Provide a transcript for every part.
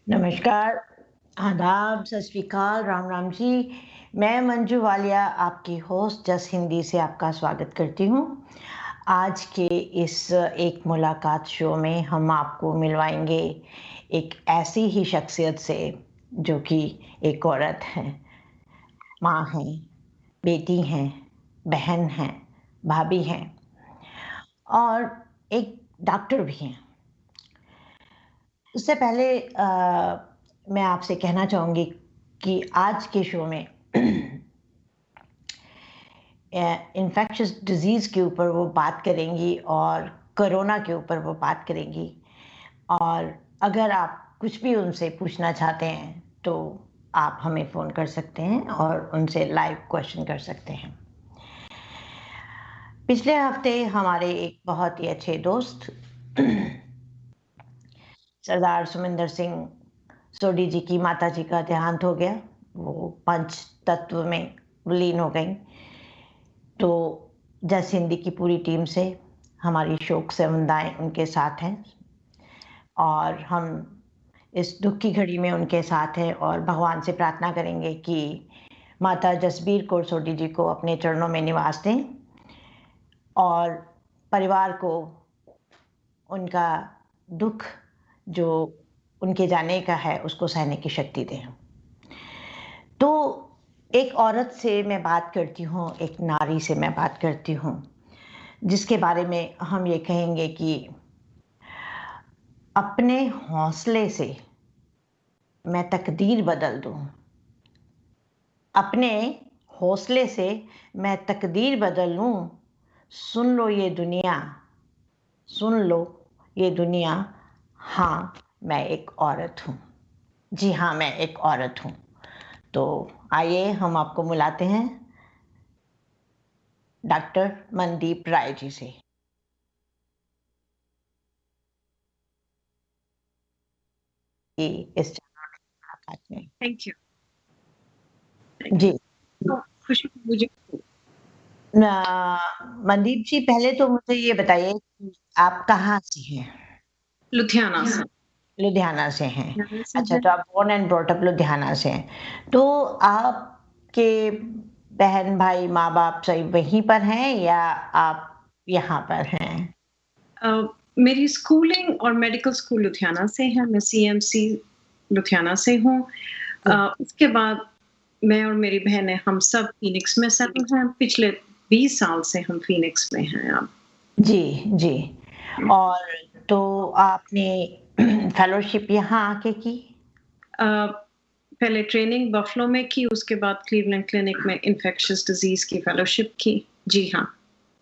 नमस्कार, आदाब, सत श्री अकाल, राम राम जी। मैं मंजू वालिया आपकी होस्ट जस हिंदी से आपका स्वागत करती हूँ। आज के इस एक मुलाकात शो में हम आपको मिलवाएँगे एक ऐसी ही शख्सियत से जो कि एक औरत है, माँ हैं, बेटी हैं, बहन हैं, भाभी हैं और एक डॉक्टर भी हैं। उससे पहले मैं आपसे कहना चाहूँगी कि आज के शो में इन्फेक्शियस डिज़ीज़ के ऊपर वो बात करेंगी और कोरोना के ऊपर वो बात करेंगी। और अगर आप कुछ भी उनसे पूछना चाहते हैं, तो आप हमें फ़ोन कर सकते हैं और उनसे लाइव क्वेश्चन कर सकते हैं। पिछले हफ़्ते हमारे एक बहुत ही अच्छे दोस्त सरदार सुमिंदर सिंह सोडी जी की माताजी का देहांत हो गया। वो पंच तत्व में विलीन हो गईं। तो जस हिंदी की पूरी टीम से हमारी शोक संवेदनाएँ उनके साथ हैं और हम इस दुःख की घड़ी में उनके साथ हैं और भगवान से प्रार्थना करेंगे कि माता जसबीर कौर सोडी जी को अपने चरणों में निवास दें और परिवार को उनका दुःख जो उनके जाने का है, उसको सहने की शक्ति दें। तो एक औरत से मैं बात करती हूँ, एक नारी से मैं बात करती हूँ, जिसके बारे में हम ये कहेंगे कि अपने हौसले से मैं तकदीर बदल दूँ। अपने हौसले से मैं तकदीर बदल लूँ। सुन लो ये दुनिया, सुन लो ये दुनिया, हाँ, मैं एक औरत हूँ। जी हाँ, मैं एक औरत हूँ। तो आइए हम आपको बुलाते हैं डॉक्टर मनदीप राय जी से। कि इस मुलाकात में थैंक यू। जी खुशी मुझे मनदीप जी, पहले तो मुझे ये बताइए कि आप कहाँ से हैं? लुधियाना से लुधियाना से हैं। लुधियाना से अच्छा, है। तो आप born and brought up Ludhiana से हैं। तो आपके बहन-भाई, माँ-बाप सभी वहीं पर हैं या आप यहाँ पर हैं? मेरी स्कूलिंग और मेडिकल स्कूल लुधियाना से है। मैं सीएमसी लुधियाना से हूँ। जी। उसके बाद मैं और मेरी बहनें हम सब फीनिक्स में सेटल हैं। पिछले 20 साल से हम फीनिक्स में हैं अब। जी, जी। और तो आपने फेलोशिप यहाँ आके की? अ, पहले ट्रेनिंग बफलो में की, उसके बाद क्लीवलैंड क्लिनिक में इन्फेक्शियस डिज़ीज़ की फेलोशिप की। जी हाँ।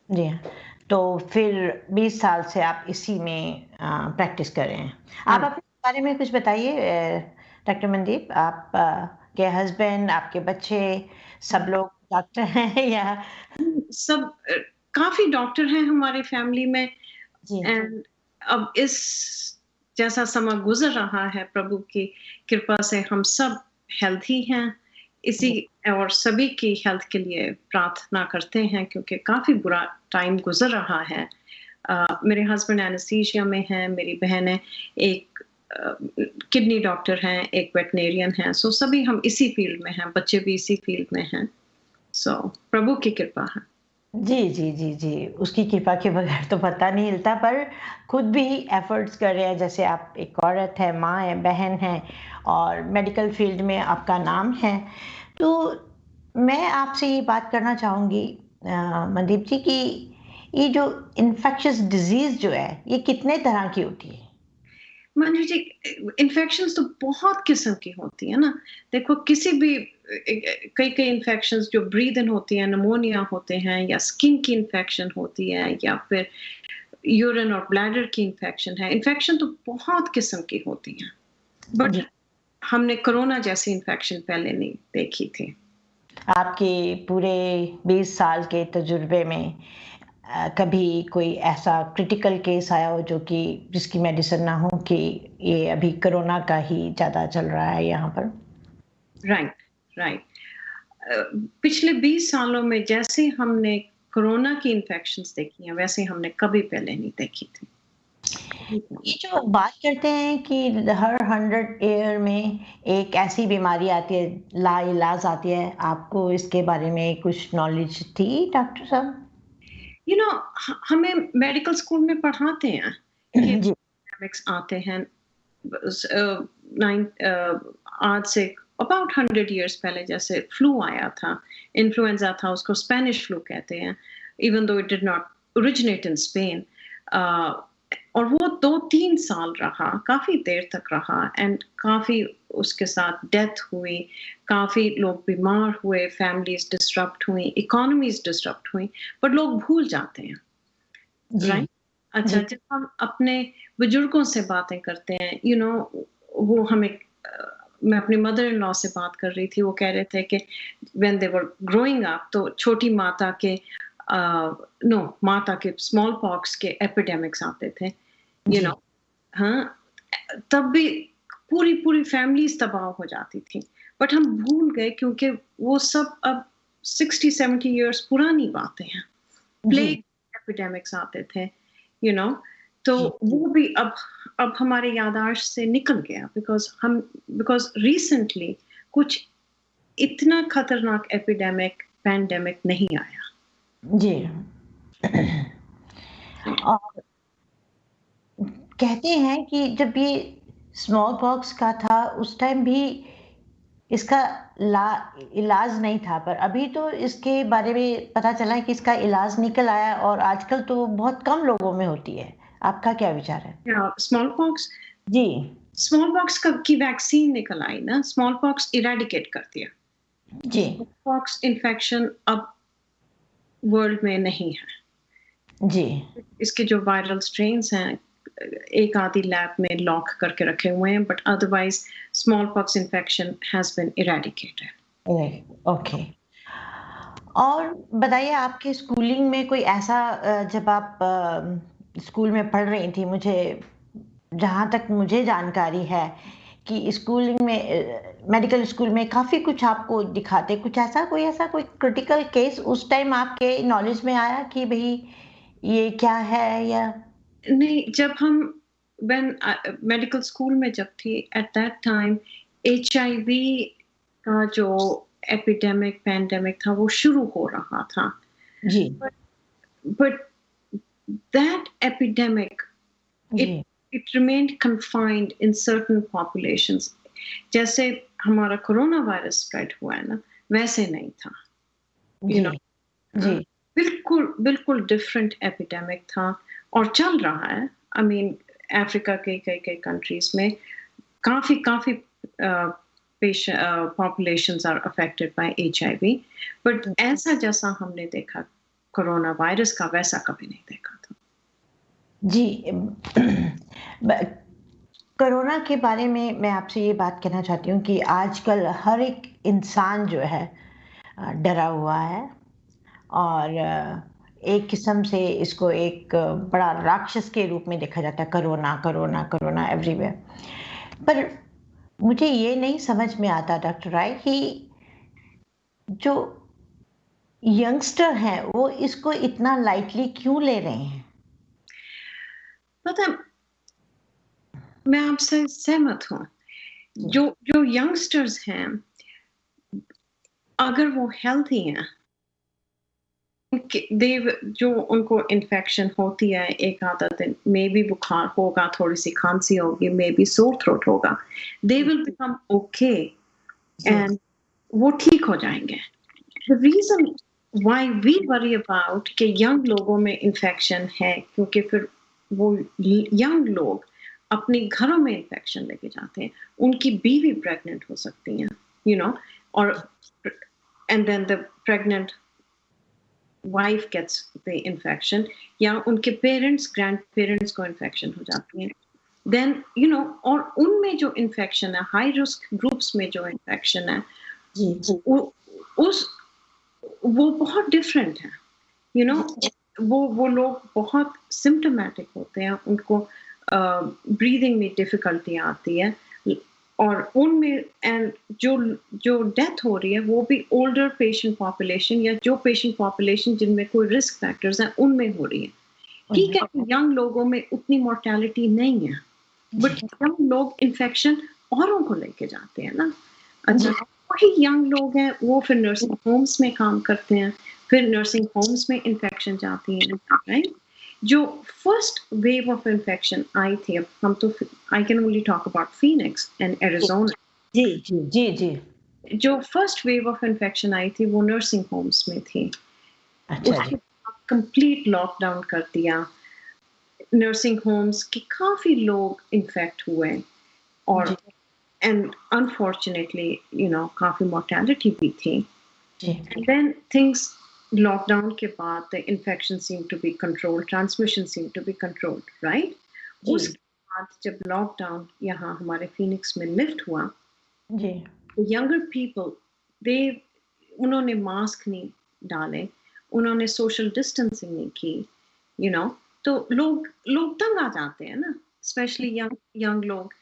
जी हाँ। तो फिर 20 साल से आप इसी में प्रैक्टिस कर रहे हैं। आप हाँ। अपने बारे में कुछ बताइए डॉक्टर मनदीप, आप के हस्बैंड, आपके बच्चे सब लोग डॉक्टर हैं या? सब काफ़ी डॉक्टर हैं हमारी फैमिली में जी, एंड अब इस जैसा समय गुज़र रहा है प्रभु की कृपा से हम सब हेल्थी हैं। इसी जी, और सभी की हेल्थ के लिए प्रार्थना करते हैं क्योंकि काफ़ी बुरा टाइम गुज़र रहा है। मेरे हस्बैंड एनेस्थीसिया में हैं, मेरी बहनें एक किडनी डॉक्टर हैं, एक वेटनेरियन हैं, सो सभी हम इसी फील्ड में हैं, बच्चे भी इसी फील्ड में हैं। सो प्रभु की कृपा है। जी, जी, जी, जी। उसकी कृपा के बगैर तो पता नहीं हिलता, पर खुद भी एफर्ट्स कर रहे हैं। जैसे आप एक औरत हैं, माँ हैं, बहन हैं और मेडिकल फील्ड में आपका नाम है। तो मैं आपसे ये बात करना चाहूँगी मनदीप जी कि ये जो इन्फेक्शियस डिज़ीज़ जो है, ये कितने तरह की होती है? मानिए जी, इन्फेक्शंस तो बहुत किस्म की होती है ना। देखो किसी भी कई-कई इन्फेक्शंस जो ब्रीथ इन होती हैं, निमोनिया होते हैं या स्किन की इन्फेक्शन होती है या फिर यूरिन और ब्लैडर की इन्फेक्शन है। इन्फेक्शन तो बहुत किस्म की होती हैं। बट जी। हमने कोरोना जैसी इन्फेक्शन पहले नहीं देखी थी। आपके पूरे 20 साल के तजुर्बे में कभी कोई ऐसा क्रिटिकल केस आया हो जो कि जिसकी मेडिसिन ना हो कि ये अभी कोरोना का ही ज़्यादा चल रहा है यहाँ पर? Right, right. पिछले 20 सालों में जैसे हमने कोरोना की इन्फेक्शंस देखी हैं, वैसे हमने कभी पहले नहीं देखी थी। ये जो बात करते हैं कि हर 100 ईयर में एक ऐसी बीमारी आती है, लाइलाज आती है, आपको इसके बारे में कुछ नॉलेज थी डॉक्टर साहब? यू नो हमें मेडिकल स्कूल में पढ़ाते हैं कि जी, एपिडेमिक्स आते हैं नाइन आज से अबाउट 100 years पहले, जैसे फ्लू आया था, इन्फ्लुएंजा था, उसको स्पेनिश फ्लू कहते हैं, even though it did not originate in Spain. और वो 2-3 साल रहा, काफी देर तक रहा, एंड काफी उसके साथ डेथ हुई, काफी लोग बीमार हुए, फैमिलीज डिस्टर्ब हुई, इकोनॉमीज डिस्टर्ब हुई, पर लोग भूल जाते हैं, जी, राइट? अच्छा, जी, जब हम अपने बुजुर्गों से बातें करते हैं, वो हमें मैं अपनी मदर इन लॉ से बात कर रही थी, वो कह रहे थे कि when they were growing up, तो छोटी माता के नो माता के स्मॉल पॉक्स के एपिडेमिक्स आते थे, यू नो जी, हाँ, तब भी पूरी पूरी फैमिलीज तबाह हो जाती थी, बट हम भूल गए क्योंकि वो सब अब 60-70 years पुरानी बातें हैं। जी, प्लेग एपिडेमिक्स आते थे, यू नो तो जी, वो भी अब हमारे याददाश्त से निकल गया, बिकॉज रिसेंटली कुछ इतना खतरनाक एपिडेमिक पैंडेमिक नहीं आया। जी। और कहते हैं कि जब ये स्मॉल पॉक्स का था, उस टाइम भी इसका ला इलाज नहीं था, पर अभी तो इसके बारे में पता चला है कि इसका इलाज निकल आया और आजकल तो बहुत कम लोगों में होती है। आपका क्या विचार है? स्मॉल पॉक्स जी, स्मॉल पॉक्स की वैक्सीन निकल आई ना, स्मॉल पॉक्स इरेडिकेट कर दिया। जी, स्मॉल पॉक्स इन्फेक्शन अब वर्ल्ड में नहीं है। जी, इसके जो वायरल स्ट्रेन्स हैं, एक आधी लैब में लॉक करके रखे हुए हैं, but otherwise smallpox infection has been eradicated. Okay. और बताइए आपके स्कूलिंग में कोई ऐसा जब आप स्कूल में पढ़ रही थी, मुझे जहाँ तक मुझे जानकारी है कि स्कूलिंग में मेडिकल स्कूल में काफ़ी कुछ आपको दिखाते, कुछ ऐसा कोई क्रिटिकल केस उस टाइम आपके नॉलेज में आया कि भई ये क्या है या नहीं, जब हम व्हेन मेडिकल स्कूल में जब थी, एट दैट टाइम एचआईवी का जो एपिडेमिक पैंडेमिक था वो शुरू हो रहा था, जी, बट दैट एपिडेमिक it जी, it remained confined in certain populations, जैसे हमारा कोरोना वायरस स्प्रेड हुआ है ना, वैसे नहीं था, यू जी, नो जी, बिल्कुल बिल्कुल डिफरेंट एपिडेमिक था, और चल रहा है। आई मीन अफ्रीका के कई कई कंट्रीज में काफी काफी populations are affected by HIV, but ऐसा जैसा हमने देखा कोरोना वायरस का, वैसा कभी नहीं देखा था। जी। ब कोरोना के बारे में मैं आपसे ये बात कहना चाहती हूँ कि आजकल हर एक इंसान जो है डरा हुआ है और एक किस्म से इसको एक बड़ा राक्षस के रूप में देखा जाता है, कोरोना, कोरोना, कोरोना एवरीवेयर। पर मुझे ये नहीं समझ में आता डॉक्टर राय कि जो यंगस्टर हैं, वो इसको इतना लाइटली क्यों ले रहे हैं? पता है, मैं आपसे सहमत हूँ। जी, जो जो यंगस्टर्स हैं, अगर वो हेल्थी हैं, देव जो उनको इन्फेक्शन होती है एक आधा दिन, मे बी बुखार होगा, थोड़ी सी खांसी होगी, मे बी सोर थ्रोट होगा, दे जी, विल बिकम ओके, जी, एंड वो ठीक हो जाएंगे। The reason why we worry about कि यंग लोगों में इन्फेक्शन है, क्योंकि फिर वो यंग लोग अपने घरों में इन्फेक्शन लेके जाते हैं, उनकी बीवी प्रेग्नेंट हो सकती हैं, यू नो और and then the pregnant wife gets the infection, या उनके पेरेंट्स ग्रैंड पेरेंट्स को इन्फेक्शन हो जाती है, देन और उनमें जो इन्फेक्शन है, हाई रिस्क ग्रुप्स में जो इन्फेक्शन है, जी, वो उस वो बहुत डिफरेंट है, यू नो वो लोग बहुत सिम्टोमेटिक होते हैं, उनको ब्रीदिंग में डिफिकल्टी आती है, और उनमें एंड जो जो डेथ हो रही है वो भी ओल्डर पेशेंट पॉपुलेशन, या जो पेशेंट पॉपुलेशन जिनमें कोई रिस्क फैक्टर्स हैं उनमें हो रही है, ठीक है, यंग लोगों में उतनी मोर्टेलिटी नहीं है, बट यंग लोग इन्फेक्शन औरों को लेके जाते हैं ना। अच्छा, वही यंग लोग हैं, वो फिर नर्सिंग होम्स में काम करते हैं, फिर नर्सिंग होम्स में इन्फेक्शन जाती है, राइट। जो फर्स्ट वेव ऑफ इन्फेक्शन आई थी, अब हम तो I can only talk about Phoenix and Arizona. जी जी जी जी। जो फर्स्ट वेव ऑफ इन्फेक्शन आई थी वो नर्सिंग होम्स में थी। अच्छा उसके जी। बाद कंप्लीट लॉकडाउन कर दिया नर्सिंग होम्स के, काफी लोग इन्फेक्ट हुए, और जी एंड अनफॉर्चुनेटली काफी मोर्टेलिटी भी थी। जी And then things, lockdown के बाद the infection seemed to be controlled, transmission seemed to be controlled, right? जी उसके बाद जब लॉकडाउन यहाँ हमारे फिनिक्स में लिफ्ट हुआ, जी younger people, they उन्होंने मास्क नहीं डाले, उन्होंने सोशल डिस्टेंसिंग नहीं की, तो लोग लोग तंग आ जाते हैं ना, स्पेशली यंग यंग लोग,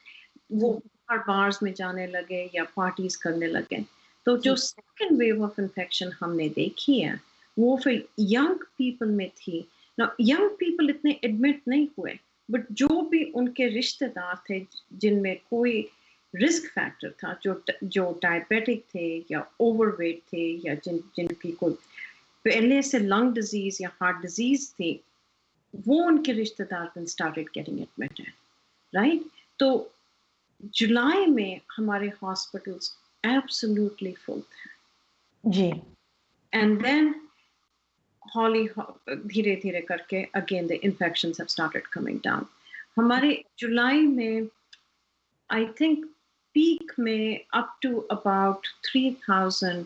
वो हर बार्स में जाने लगे या पार्टीज करने लगे। तो जो सेकेंड वेव ऑफ इन्फेक्शन हमने देखी है वो फिर यंग पीपल में थी ना। यंग पीपल इतने एडमिट नहीं हुए, बट जो भी उनके रिश्तेदार थे जिनमें कोई रिस्क फैक्टर था, जो जो डायबिटिक थे या ओवरवेट थे या जिनकी कोई पहले से लंग डिजीज या हार्ट डिजीज थी, वो उनके रिश्तेदार स्टार्टेड गेटिंग एडमिटेड, राइट। तो जुलाई में हमारे हॉस्पिटल्स एब्सोल्युटली फुल थे, जी एंड देन हॉली धीरे धीरे करके again the infections have started coming down. हमारे जुलाई में आई थिंक पीक में up to about 3000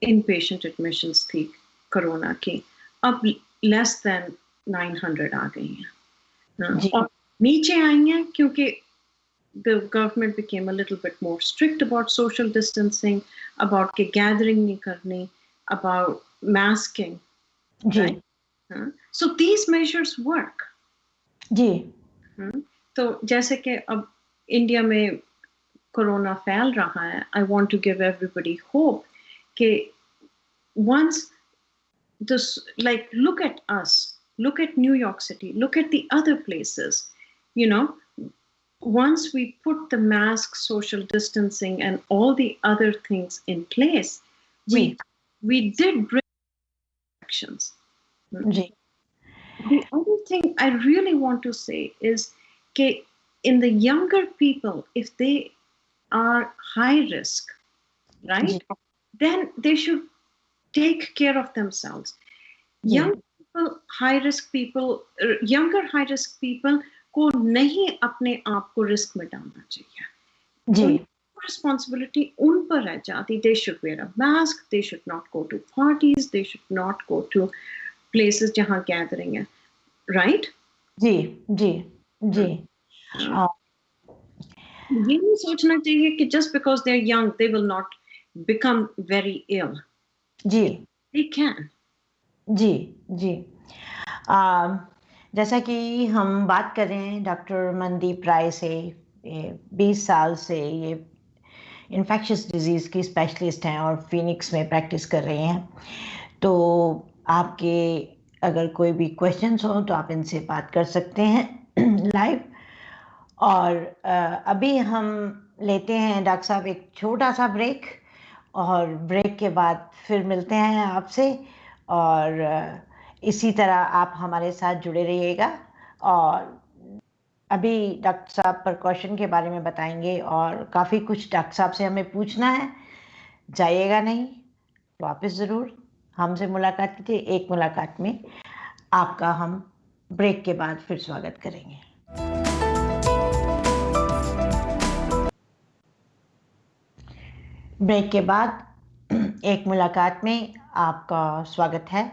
inpatient admissions थी कोरोना की, अब लेस देन 900 आ गई हैं। जी और नीचे आई हैं क्योंकि the government became a little bit more strict about social distancing, about के gathering नहीं करनी, about masking, ji right? So these measures work. जी तो जैसे कि अब इंडिया में कोरोना फैल रहा है, I want to give everybody hope कि once this, like, look at us, look at New York City, look at the other places, you know, once we put the mask, social distancing, and all the other things in place, ji we did bring actions. Ji The other thing I really want to say is that in the younger people, if they are high risk, right, ji then they should take care of themselves. Ji Young people, high risk people, younger high risk people को नहीं अपने आप को risk में डालना चाहिए। जी Responsibility उन पर रह जाती। They should wear a mask, they should not go to parties, they should not go to places जहाँ gathering है, right? जी जी जी हाँ, ये नहीं सोचना चाहिए कि just because they're young they will not become very ill. Ji They can. जी जी आ, जैसा कि हम बात कर रहे हैं डॉक्टर मनदीप राय से, 20 साल से ये इन्फेक्शियस डिजीज़ की स्पेशलिस्ट हैं और फिनिक्स में प्रैक्टिस कर रही हैं। तो आपके अगर कोई भी क्वेश्चंस हो तो आप इनसे बात कर सकते हैं लाइव। और अभी हम लेते हैं डॉक्टर साहब एक छोटा सा ब्रेक, और ब्रेक के बाद फिर मिलते हैं आपसे। और इसी तरह आप हमारे साथ जुड़े रहिएगा। और अभी डॉक्टर साहब प्रिकॉशन के बारे में बताएंगे, और काफ़ी कुछ डॉक्टर साहब से हमें पूछना है। जाइएगा नहीं, वापस ज़रूर हमसे मुलाकात कीजिए। एक मुलाकात में आपका हम ब्रेक के बाद फिर स्वागत करेंगे। ब्रेक के बाद एक मुलाकात में आपका स्वागत है।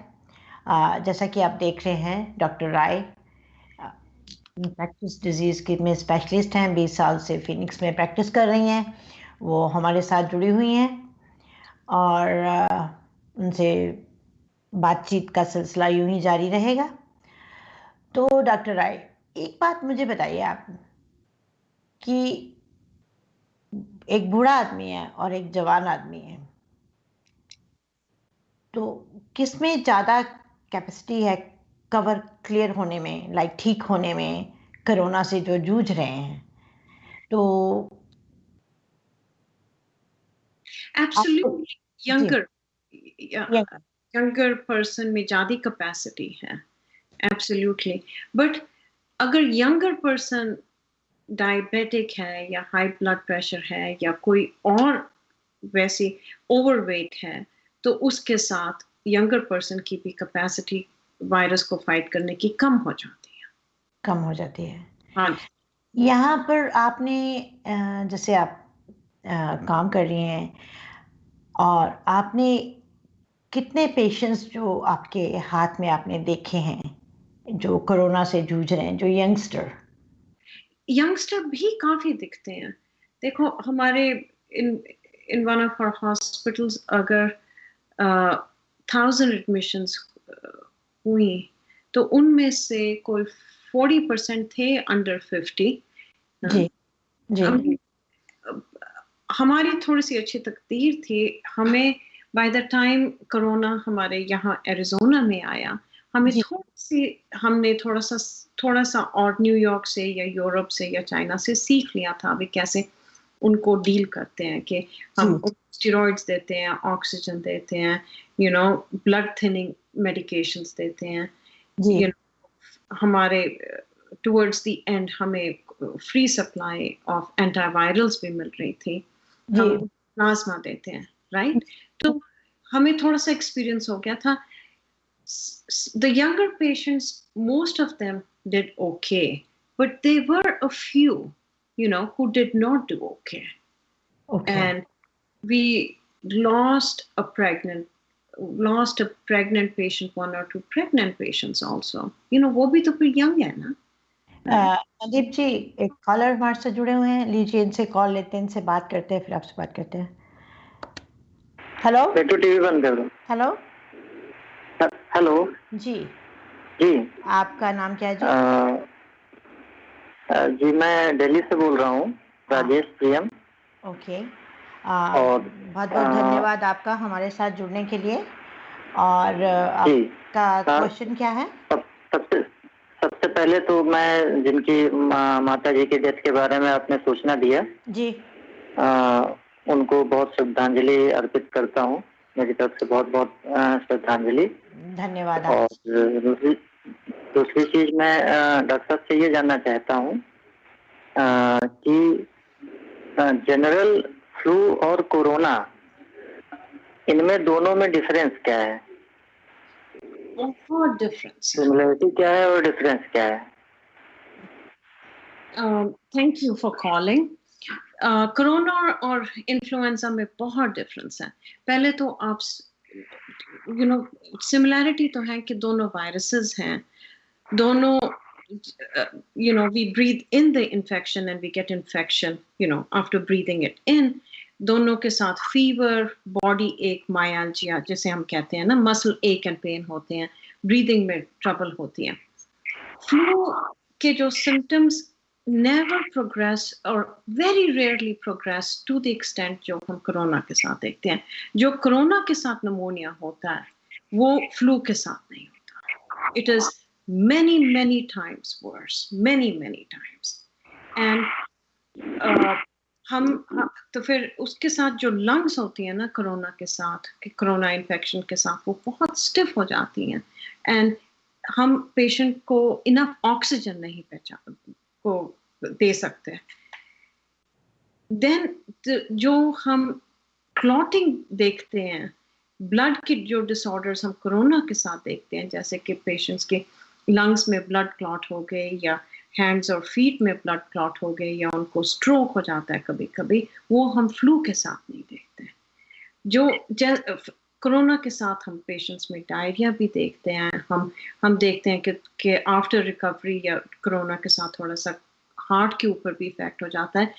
जैसा कि आप देख रहे हैं डॉक्टर राय इन्फेक्शियस डिजीज़ की में स्पेशलिस्ट हैं, 20 साल से फिनिक्स में प्रैक्टिस कर रही हैं। वो हमारे साथ जुड़ी हुई हैं और उनसे बातचीत का सिलसिला यूं ही जारी रहेगा। तो डॉक्टर राय, एक बात मुझे बताइए आप कि एक बूढ़ा आदमी है और एक जवान आदमी है, तो किसमें ज़्यादा कैपेसिटी है कवर क्लियर होने में, लाइक ठीक होने में, कोरोना से जो जूझ रहे हैं, तो आपको एब्सोल्युटली जी यंगर ये यंगर पर्सन में ज़्यादा कैपेसिटी है, एब्सोल्युटली। बट अगर यंगर पर्सन डायबिटिक है या हाई ब्लड प्रेशर है या कोई और वैसी ओवरवेट है, तो उसके साथ यंगर पर्सन की भी कैपेसिटी वायरस को फाइट करने की कम हो जाती है। कम हो जाती है। हाँ जी। यहाँ पर आपने जैसे आप काम कर रही हैं और आपने कितने पेशेंट्स जो आपके हाथ में आपने देखे हैं जो कोरोना से जूझ रहे हैं, जो यंगस्टर? यंगस्टर भी काफी दिखते हैं। देखो हमारे इन इन वन ऑफ आवर हॉस्पिटल्स अगर 1000 एडमिशंस हुई तो उनमें से कोई 40% थे अंडर 50। जी जी हम हमारी थोड़ी सी अच्छी तकदीर थी, हमें बाय द टाइम कोरोना हमारे यहाँ एरिज़ोना में आया, जी हमने थोड़ा सा और न्यूयॉर्क से या यूरोप से या चाइना से सीख लिया था अभी कैसे उनको डील करते हैं कि जी हम स्टेरॉइड्स देते हैं, ऑक्सीजन देते हैं, you no blood thinning medications देते हैं, जी यू नो हमारे टुवर्ड्स द एंड हमें फ्री सप्लाई ऑफ एंटीवायरल्स भी मिल रही थी, जी हम प्लाज्मा देते हैं, राइट? तो हमें थोड़ा सा एक्सपीरियंस हो गया था। The younger patients, most of them did okay, but there were a few, who did not do okay. Okay And we lost a pregnant patient, one or two pregnant patients also. वो भी तो फिर young है ना, right? Sandeep ji, एक collar हमारे से जुड़े हुए हैं, लीजिए इनसे कॉल लेते हैं, इनसे बात करते हैं, फिर आपसे बात करते हैं। हेलो बेटू टीवी बंद कर दो। हेलो हेलो जी, जी। आपका नाम क्या है जी? जी मैं दिल्ली से बोल रहा हूँ, हाँ राजेश प्रियम। ओके और बहुत बहुत धन्यवाद आपका हमारे साथ जुड़ने के लिए। और जी आपका क्वेश्चन क्या है? सबसे सबसे पहले तो मैं जिनकी माता जी की डेथ के बारे में आपने सूचना दिया, जी उनको बहुत श्रद्धांजलि अर्पित करता हूँ, मेरी तरफ से बहुत बहुत श्रद्धांजलि। धन्यवाद और आप। दूसरी चीज मैं डॉक्टर साहब से ये जानना चाहता हूँ कि जनरल फ्लू और कोरोना, इनमें दोनों में डिफरेंस क्या है? बहुत डिफरेंस है। सिमिलरिटी क्या है और डिफरेंस क्या है? Thank you for calling. Corona और इन्फ्लुएंजा में बहुत डिफरेंस है। पहले तो आप सिमिलैरिटी तो है कि दोनों वायरसेस हैं, दोनों we breathe in the infection and we get infection after breathing it in। दोनों के साथ फीवर, बॉडी एक, मायालजिया जिसे हम कहते हैं ना, मसल एक एंड पेन होते हैं, ब्रीदिंग में ट्रबल होती है। फ्लू के जो सिम्टम्स नेवर प्रोग्रेस और very rarely progress to the extent जो हम कोरोना के साथ देखते हैं। जो कोरोना के साथ निमोनिया होता है वो फ्लू के साथ नहीं होता। It is many times worse, many times। and हम तो फिर उसके साथ जो लंग्स होती है ना कोरोना के साथ, कोरोना इन्फेक्शन के साथ, वो बहुत स्टिफ हो जाती हैं एंड हम पेशेंट को इनफ ऑक्सीजन नहीं को दे सकते। देन जो हम क्लॉटिंग देखते हैं, ब्लड के जो डिसऑर्डर्स हम कोरोना के साथ देखते हैं, जैसे कि पेशेंट्स के लंग्स में ब्लड क्लॉट हो गए या हैंड्स और फीट में ब्लड क्लॉट हो गए या उनको स्ट्रोक हो जाता है कभी कभी, वो हम फ्लू के साथ नहीं देखते। जो कोरोना के साथ हम पेशेंट्स में डायरिया भी देखते हैं, हम देखते हैं कि आफ्टर रिकवरी या कोरोना के साथ थोड़ा सा हार्ट के ऊपर भी इफेक्ट हो जाता है।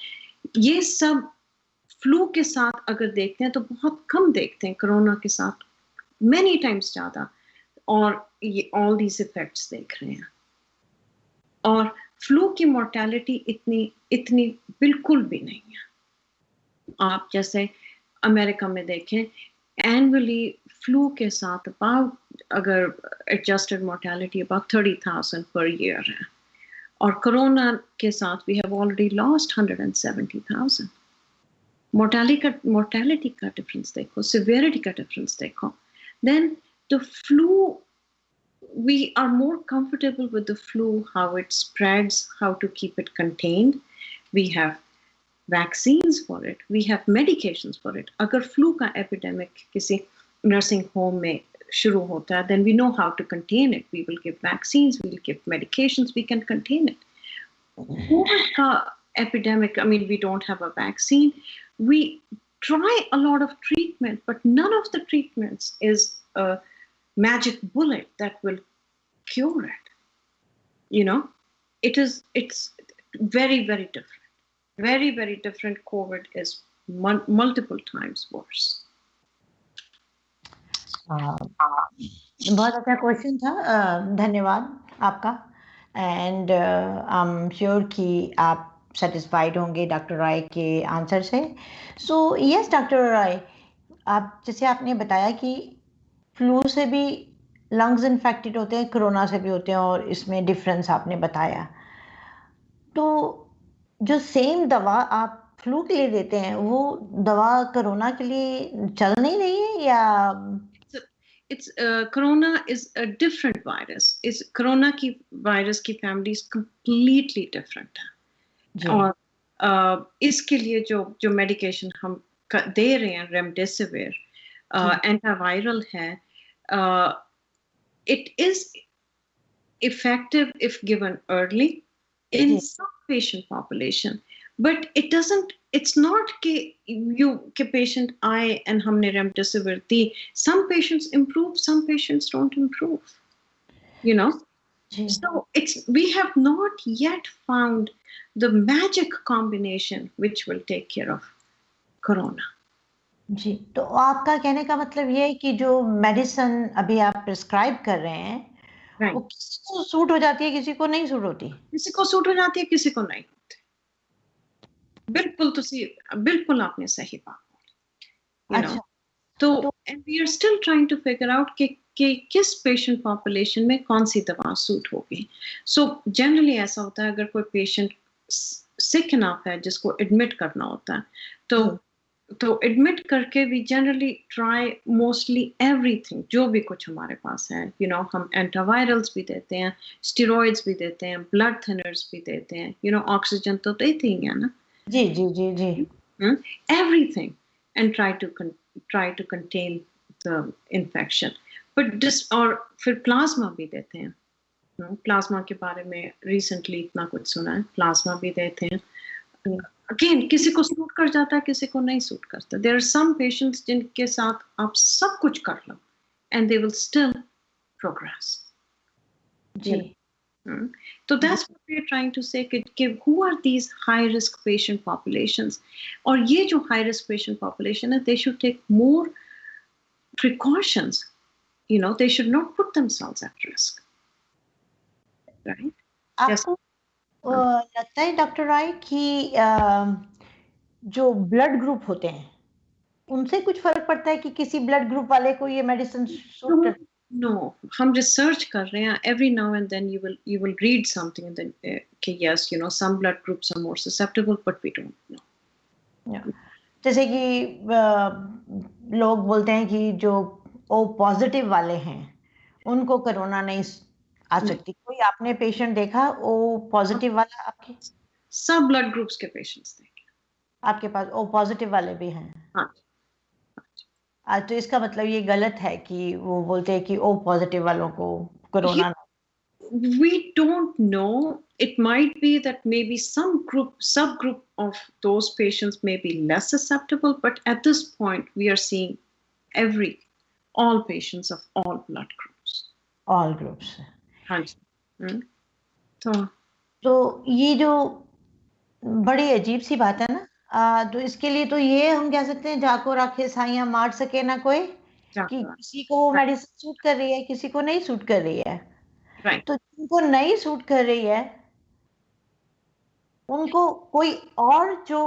ये सब फ्लू के साथ अगर देखते हैं तो बहुत कम देखते हैं, कोरोना के साथ मेनी टाइम्स ज़्यादा, और ये ऑल दीज इफेक्ट्स देख रहे हैं। और फ्लू की मोर्टेलिटी इतनी बिल्कुल भी नहीं है। आप जैसे अमेरिका में देखें, एनुअली फ्लू के साथ अबाउट अगर adjusted mortality about 30,000 per year है, और कोरोना के साथ we have already lost 170,000. Mortality का डिफरेंस देखो, सिवियरिटी का डिफरेंस देखो. Than the flu, we are more comfortable with the flu, how it spreads, how to keep it contained. We have vaccines for it, we have medications for it. Agar flu ka epidemic kisi nursing home mein shuru hota hai, then we know how to contain it. We will give vaccines, we will give medications, we can contain it. COVID ka epidemic, I mean, we don't have a vaccine. We try a lot of treatment, but none of the treatments is a magic bullet that will cure it. You know, it's very, very different. Very, very different. COVID is multiple times worse. बहुत अच्छा question था, धन्यवाद आपका. And I am sure कि आप satisfied होंगे doctor Roy के answer से. सो यस डॉक्टर रॉय, आप जैसे आपने बताया कि फ्लू से भी लंग्स इन्फेक्टेड होते हैं, कोरोना से भी होते हैं, और इसमें डिफरेंस आपने बताया. तो जो सेम दवा आप फ्लू के लिए देते हैं, वो दवा कोरोना के लिए चल नहीं रही है, या It's corona is a different virus. Is corona की virus की family is completely different है. और इसके लिए जो medication हम दे रहे हैं, रेमडेसिविर एंटावायरल है, it is effective if given early in some patient population, but it's not कि patient आए and हमने remdesivir the. Some patients improve, some patients don't improve, you know. So we have not yet found the magic combination which will take care of corona. जी, तो आपका कहने का मतलब ये है कि जो मेडिसिन अभी आप प्रिस्क्राइब कर रहे हैं, वो किसी को सूट हो जाती है, किसी को नहीं सूट होती. किसी को सूट हो जाती है, किसी को नहीं होती. बिल्कुल आपने सही बात बोली. अच्छा, तो and we are still trying to figure out कि किस पेशेंट पॉपुलेशन में कौन सी दवा सूट होगी. सो जनरली ऐसा होता है, अगर कोई पेशेंट सिक इनफ है जिसको एडमिट करना होता है, तो एडमिट करके we generally try mostly everything, जो भी कुछ हमारे पास है. हम एंटावायरल्स भी देते हैं, स्टेरॉइड्स भी देते हैं, ब्लड थिनर्स भी देते हैं, ऑक्सीजन तो देते ही हैं ना. जी जी जी जी. Everything, and try to contain the infection. But और फिर प्लाज्मा भी देते हैं. प्लाज्मा के बारे में रिसेंटली इतना कुछ सुना है. प्लाज्मा भी देते हैं. अगेन किसी को सूट कर जाता है, किसी को नहीं सूट करता. देयर आर सम पेशेंट्स जिनके साथ आप सब कुछ कर लो and they will still progress. जी. So that's what we are trying to say, कि who are these high risk patient populations, और ये जो high risk patient population है, they should take more precautions. They should not put themselves at risk. Right? आपको लगता है doctor राय कि जो ब्लड ग्रुप होते हैं, उनसे कुछ फर्क पड़ता है कि किसी ब्लड ग्रुप वाले को ये मेडिसिन सूट करती है? No, हम रिसर्च कर रहे हैं. Every now and then you will read something and then yes, some blood groups are more susceptible, but we don't know. Yeah. जैसे कि लोग बोलते हैं कि जो O पॉजिटिव वाले हैं, उनको कोरोना नहीं आ सकती. कोई आपने पेशेंट देखा O पॉजिटिव वाला आपके? सब ब्लड ग्रुप्स के पेशेंट्स देखे. आपके पास O पॉजिटिव वाले भी हैं? हाँ. तो इसका मतलब ये गलत है कि वो बोलते हैं कि O पॉजिटिव वालों को corona. We don't know. It might be that maybe some subgroup of those patients may be less susceptible, but at this point we are seeing all patients of all blood groups. All groups. हाँ जी. तो ये जो बड़ी अजीब सी बात है ना, तो इसके लिए तो ये हम कह सकते हैं, जाको राखे साइयां मार सके ना कोई, कि किसी को वो मेडिसिन सूट कर रही है, किसी को नहीं सूट कर रही है. Right. तो जिनको नहीं सूट कर रही है, उनको कोई और जो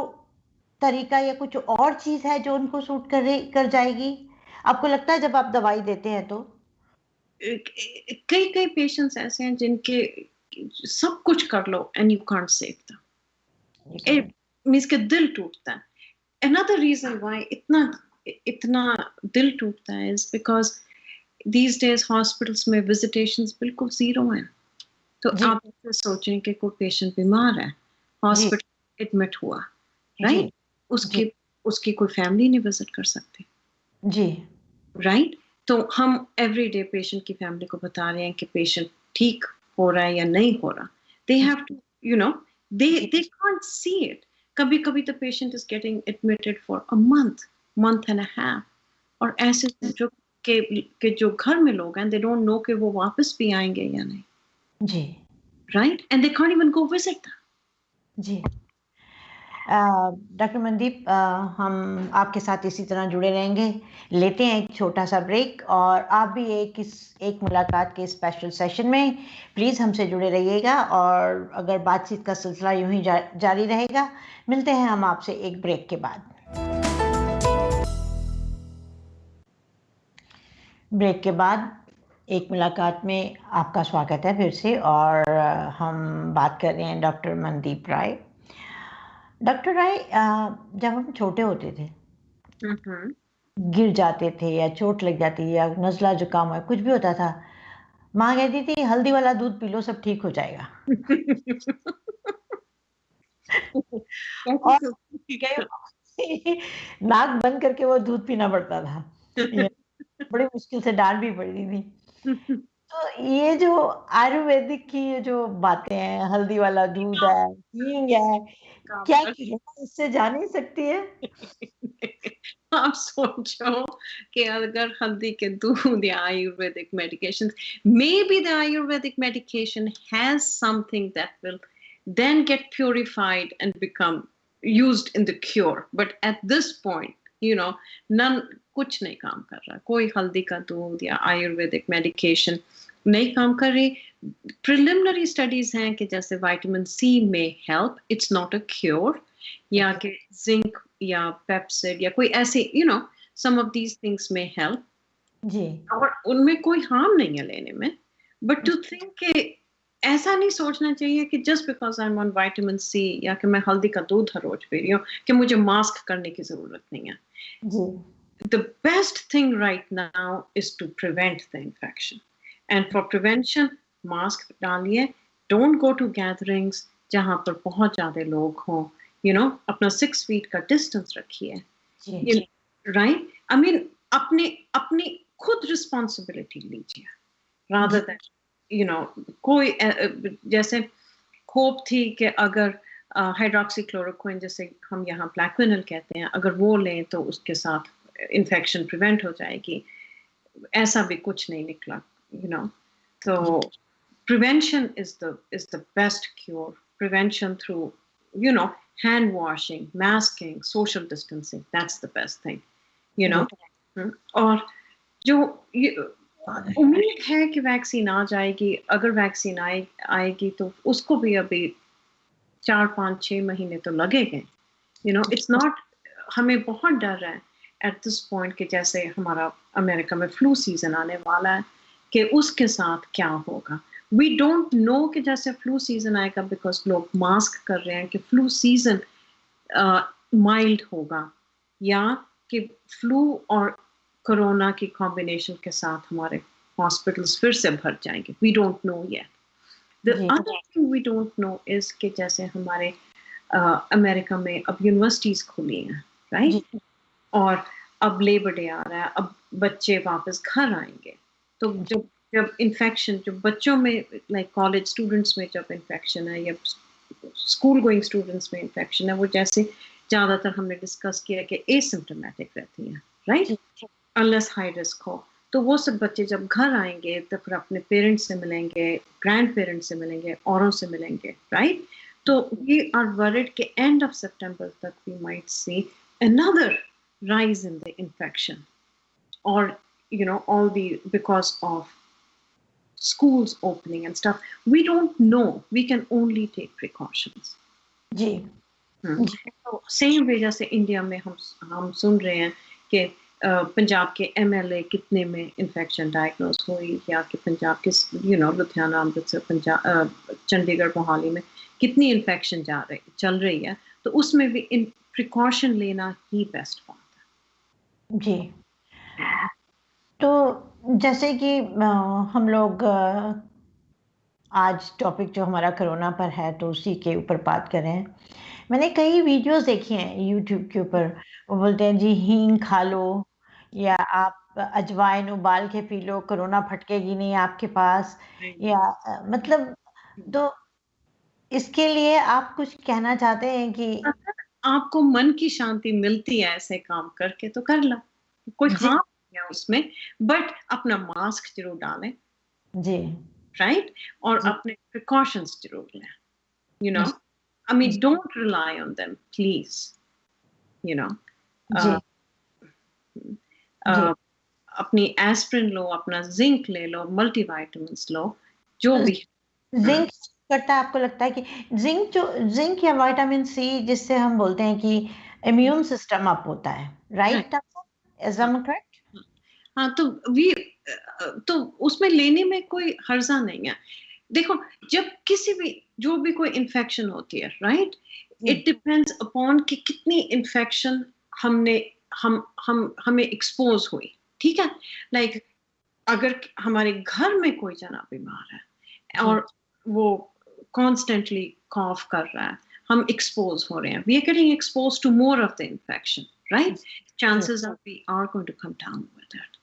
तरीका या कुछ और चीज है जो उनको सूट कर जाएगी. आपको लगता है जब आप दवाई देते हैं तो? कई कई पेशेंट्स ऐसे हैं जिनके सब कुछ कर लो and you can't save them, it means के दिल टूटता है. Another reason why इतना दिल टूटता है is because these days hospitals में visitations बिल्कुल zero हैं. तो जी आप ऐसे सोचें कि कोई पेशेंट बीमार है, जी हॉस्पिटल एडमिट हुआ, जी राइट? जी उसकी कोई फैमिली नहीं विजिट कर सकती, जी राइट? तो हम एवरीडे पेशेंट की फैमिली को बता रहे हैं कि पेशेंट ठीक हो रहा है या नहीं हो रहा. They have to, you know, they can't see it. कभी कभी the patient is getting admitted for a month and a half, और ऐसे जो के जो घर में लोग हैं, they don't know कि वो वापस भी आएंगे या नहीं, जी right? And they can't even go visit them. जी डॉक्टर मनदीप, हम आपके साथ इसी तरह जुड़े रहेंगे। लेते हैं एक छोटा सा ब्रेक, और आप भी एक मुलाकात के स्पेशल सेशन में प्लीज़ हमसे जुड़े रहिएगा, और अगर बातचीत का सिलसिला यूं ही जारी रहेगा। मिलते हैं हम आपसे एक ब्रेक के बाद। ब्रेक के बाद एक मुलाकात में आपका स्वागत है फिर से, और हम बात कर रहे हैं डॉक्टर मनदीप राय। डॉक्टर राय, जब हम छोटे होते थे, गिर जाते थे या चोट लग जाती या नज़ला जुकाम हुआ, कुछ भी होता था, माँ कहती थी हल्दी वाला दूध पी लो, सब ठीक हो जाएगा। और कई नाक बंद करके वो दूध पीना पड़ता था, ये बड़ी मुश्किल से डांट भी पड़ती थी। तो ये जो आयुर्वेदिक की ये जो बातें हैं, हल्दी वाला दूध है, हींग है, क्या किरण इससे जा नहीं सकती है? आप सोचो कि अगर हल्दी के दूध या Ayurvedic medication, maybe the ayurvedic medication has something that will then get purified and become used in the cure, but at this point, you know, none, कुछ नहीं काम कर रहा. कोई हल्दी का दूध या आयुर्वेदिक मेडिकेशन नहीं काम कर रही. प्रिलिमिनरी स्टडीज हैं कि जैसे विटामिन सी में help, it's not a cure, या कि जिंक या पेप्सिड या कोई ऐसे, you know, some of these things may help, जी और उनमें कोई हार्म नहीं है लेने में. बट टू थिंक कि ऐसा नहीं सोचना चाहिए कि just because I am on vitamin C या कि मैं हल्दी का दूध हर रोज पी रही हूँ कि मुझे मास्क करने की जरूरत नहीं है. जी The best thing right now is to prevent the infection, and for prevention, mask डालिए, don't go to gatherings जहाँ पर बहुत ज्यादा लोग हों, you know, अपना 6 feet का distance रखिए, जी right? I mean, अपनी खुद responsibility लीजिए, rather ji than, you know, कोई जैसे होप थी कि अगर हाइड्रोक्सीक्लोरोक्विन, जैसे हम यहाँ प्लैक्विनल कहते हैं, अगर वो लें तो उसके साथ इन्फेक्शन प्रिवेंट हो जाएगी. ऐसा भी कुछ नहीं निकला, you know. So prevention is the best cure. Prevention through, you know, hand washing, masking, social distancing. That's the best thing, you know. और जो उम्मीद है कि वैक्सीन आ जाएगी, अगर वैक्सीन आएगी तो उसको भी अभी 4-5-6 महीने तो लगेंगे, you know. It's not, हमें बहुत डर है at this point कि जैसे हमारा अमेरिका में फ्लू सीजन आने वाला है कि उसके साथ क्या होगा. We don't know कि जैसे फ्लू सीजन आएगा because लोग मास्क कर रहे हैं कि फ्लू सीजन माइल्ड होगा, या कि फ्लू और कोरोना की कॉम्बिनेशन के साथ हमारे हॉस्पिटल्स फिर से भर जाएंगे. We don't know yet. The other thing we don't know is कि जैसे हमारे अमेरिका में अब यूनिवर्सिटीज खुली हैं, राइट? और अब लेबर डे आ रहा है, अब बच्चे वापस घर आएंगे, तो जब इन्फेक्शन, जो बच्चों में, लाइक कॉलेज स्टूडेंट्स में जब इन्फेक्शन है या स्कूल गोइंग स्टूडेंट्स में इन्फेक्शन है, वो जैसे ज़्यादातर हमने डिस्कस किया कि एसिम्प्टोमेटिक रहती हैं, राइट, अनलेस हाई रिस्क हो. तो वो सब बच्चे जब घर आएंगे तो फिर अपने पेरेंट्स से मिलेंगे, ग्रैंड पेरेंट्स से मिलेंगे, औरों से मिलेंगे, राइट? तो वी आर वरिड के एंड ऑफ सितंबर तक we might see another rise in the infection, or, you know, all the, because of schools opening and stuff. We don't know, we can only take precautions. जी तो same way जैसे India में हम सुन रहे हैं कि पंजाब के MLA कितने में इन्फेक्शन डायग्नोज हुई, या कि पंजाब के लुधियाना, अमृतसर, पंजाब, चंडीगढ़, मोहाली में कितनी इन्फेक्शन चल रही है, तो उसमें भी प्रिकॉशन लेना ही बेस्ट बात है जी। तो जैसे कि हम लोग आज टॉपिक जो हमारा कोरोना पर है तो उसी के ऊपर बात कर रहे हैं। मैंने कई वीडियोस देखी हैं यूट्यूब के ऊपर, वो बोलते हैं जी हींग खा लो या आप अजवाइन उबाल के पी लो, कोरोना फटकेगी नहीं आपके पास, या मतलब तो इसके लिए आप कुछ कहना चाहते हैं कि अगर आपको मन की शांति मिलती है ऐसे काम करके तो कर लो, कोई जी हार्म नहीं है उसमें, बट अपना मास्क जरूर डालें, जी राइट, और जी अपने प्रिकॉशंस जरूर लें, यू नो, जी I mean, जी don't rely on them, please. You know, जी uh, जी uh, अपनी एस्प्रिन लो, अपना जिंक ले लो, मल्टीविटामिन्स लो, जो भी है। जिंक करता है, आपको लगता है कि जिंक या विटामिन सी जिससे हम बोलते हैं कि इम्यून सिस्टम अप होता है, Right. राइट? इज हाँ, करेक्ट? हाँ, तो वी तो उसमें लेने में कोई हर्जा नहीं है। देखो, जब किसी भी जो भी कोई इन्फेक्शन होती है, राइट, इट डिपेंड्स अपॉन कि कितनी इन्फेक्शन हमने हमें एक्सपोज हुई, ठीक है, लाइक अगर हमारे घर में कोई जना बीमार है जी और वो कॉन्स्टेंटली कॉफ कर रहा है, हम एक्सपोज हो रहे हैं, we are getting expose to more of the infection, right, जी chances are we are going to come down with that,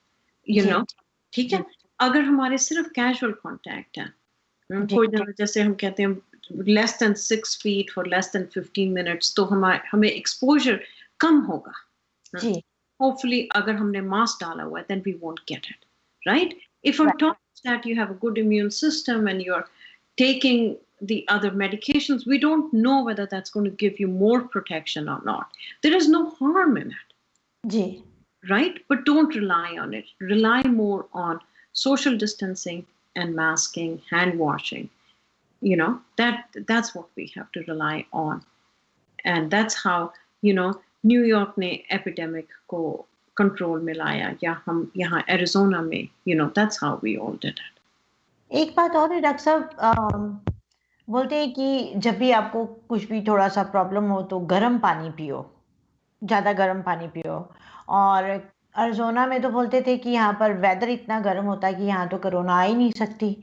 you जी नो, ठीक है। जी अगर हमारे सिर्फ कैजुअल कांटेक्ट है, जी कोई जना जैसे हम कहते हैं less than 6 feet for less than 15 minutes, तो हमें एक्सपोजर कम होगा। जी Hopefully, अगर हमने mask डाला हुआ है, then we won't get it, right? If on right. top of that you have a good immune system and you're taking the other medications, we don't know whether that's going to give you more protection or not. There is no harm in it, ji right? But don't rely on it. Rely more on social distancing and masking, hand washing. You know, that's what we have to rely on. And that's how, New York ने epidemic को control में लाया, या हम यहाँ Arizona में, that's how we all did it. एक बात और है डॉक्टर साहब, बोलते हैं कि जब भी आपको कुछ भी थोड़ा सा प्रॉब्लम हो तो गर्म पानी पियो, ज़्यादा गर्म पानी पियो। और अरिज़ोना में तो बोलते थे कि यहाँ पर वेदर इतना गर्म होता है कि यहाँ तो कोरोना आ ही नहीं सकती।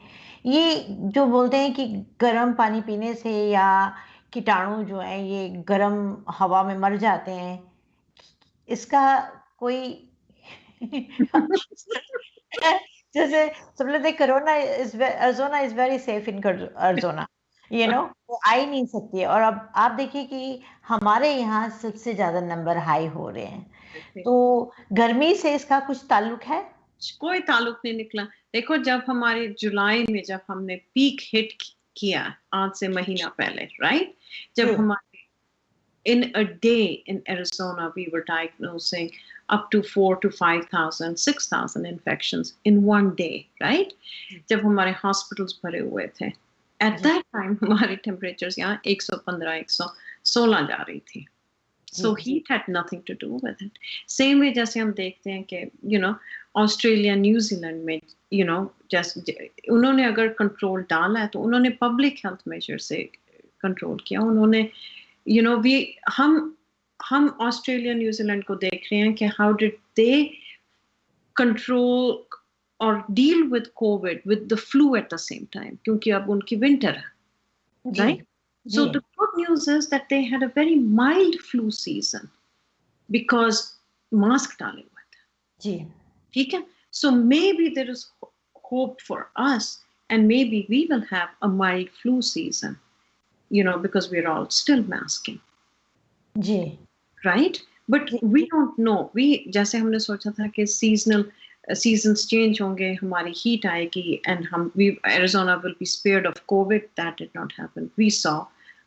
ये जो बोलते हैं कि गर्म पानी पीने से या कीटाणु जो हैं ये गर्म हवा में मर जाते हैं, इसका कोई जैसे सब लोग corona is Arizona is very safe in Arizona, वो आ ही नहीं सकती है। और अब आप देखिए कि हमारे यहाँ सबसे ज्यादा नंबर हाई हो रहे हैं, तो गर्मी से इसका कुछ ताल्लुक है? कोई ताल्लुक नहीं निकला। देखो, जब हमारे जुलाई में जब हमने पीक हिट किया, आज से महीना पहले, राइट, जब हमारे in a day in Arizona we were diagnosing up to 4,000 to 5,000, 6,000 infections in one day, right? जब हमारे हॉस्पिटल्स भरे हुए थे, at that time हमारी टेम्परेचर्स यहाँ 115, 116 जा रही थी। So heat had nothing to do with it. Same way जैसे हम देखते हैं कि ऑस्ट्रेलिया, न्यूजीलैंड में जैसे उन्होंने अगर कंट्रोल डाला है तो उन्होंने पब्लिक हेल्थ मेजर से कंट्रोल किया। उन्होंने हम ऑस्ट्रेलिया, न्यूजीलैंड को देख रहे हैं कि हाउ डिड दे कंट्रोल और deal with Covid with the flu at the same time, क्योंकि अब उनकी विंटर है, right? So the good news is that they had a very mild flu season because mask डाले हुए थे। जी, ठीक है? So maybe there is hope for us, and maybe we will have a mild flu season, because we're all still masking. Ji, right? But we don't know. जैसे हमने सोचा था कि seasons change होंगे, हमारी heat आएगी, and Arizona will be spared of COVID. That did not happen. We saw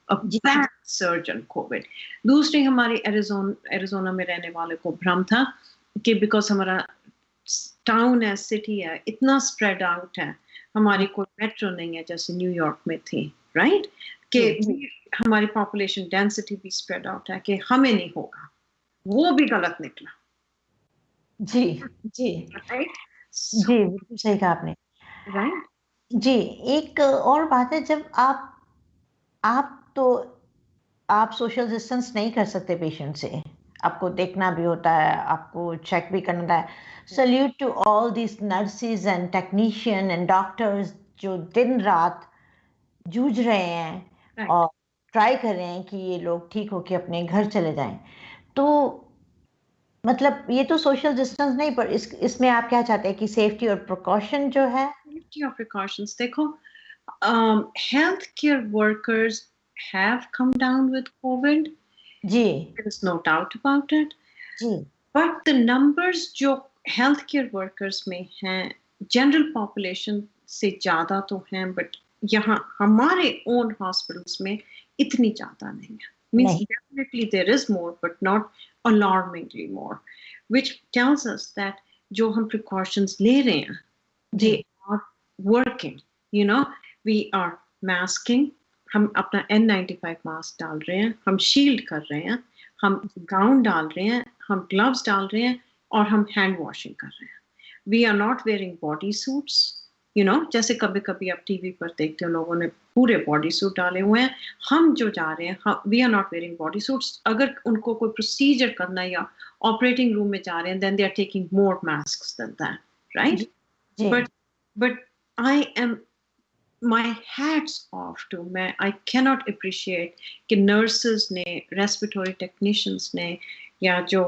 a bad surge in COVID. दूसरी हमारी Arizona में रहने वाले को भ्रम था कि because हमारा टाउन है, सिटी है, इतना स्प्रेड आउट है, हमारी कोई मेट्रो नहीं है जैसे न्यूयॉर्क में थी, राइट, कि हमारी पॉपुलेशन डेंसिटी भी स्प्रेड आउट है कि हमें नहीं होगा। वो भी गलत निकला, जी, जी, right? जी, So, बिल्कुल सही कहा आपने। right? जी, एक और बात है, जब आप तो आप सोशल डिस्टेंस नहीं कर सकते पेशेंट से। आपको देखना भी होता है, आपको चेक भी करना होता है। Salute to all these nurses and technician and doctors जो दिन-रात जूझ रहे हैं Right. और ट्राई कर रहे हैं कि ये लोग ठीक होके अपने घर चले जाएँ। तो मतलब ये तो सोशल डिस्टेंस नहीं, पर इसमें आप क्या चाहते हैं कि सेफ्टी और प्रिकॉशन जो है? Safety of precautions. देखो, healthcare workers have come down with COVID. Ji, There is no doubt about it. Ji, But the numbers जो healthcare workers में हैं, general population से ज़्यादा तो हैं, but यहाँ हमारे own hospitals में इतनी ज़्यादा नहीं है. Means नहीं, definitely there is more, but not alarmingly more, which tells us that जो हम precautions ले रहे हैं, जी, they are working. You know, we are masking. हम अपना N95 मास्क डाल रहे हैं, हम शील्ड कर रहे हैं, हम गाउन डाल रहे हैं, हम ग्लव्स डाल रहे हैं और हम हैंड वॉशिंग कर रहे हैं. We are not wearing body suits. You know, जैसे कभी कभी आप टीवी पर देखते हो लोगों ने पूरे बॉडी सूट डाले हुए हैं. हम जो जा रहे हैं, we are not wearing body suits. अगर उनको कोई प्रोसीजर करना है या ऑपरेटिंग रूम में जा रहे हैं, then they are taking more mask than that, जी, राइट? जी, But I am, my hats off to मैं I cannot appreciate कि nurses ने, respiratory technicians ने, या जो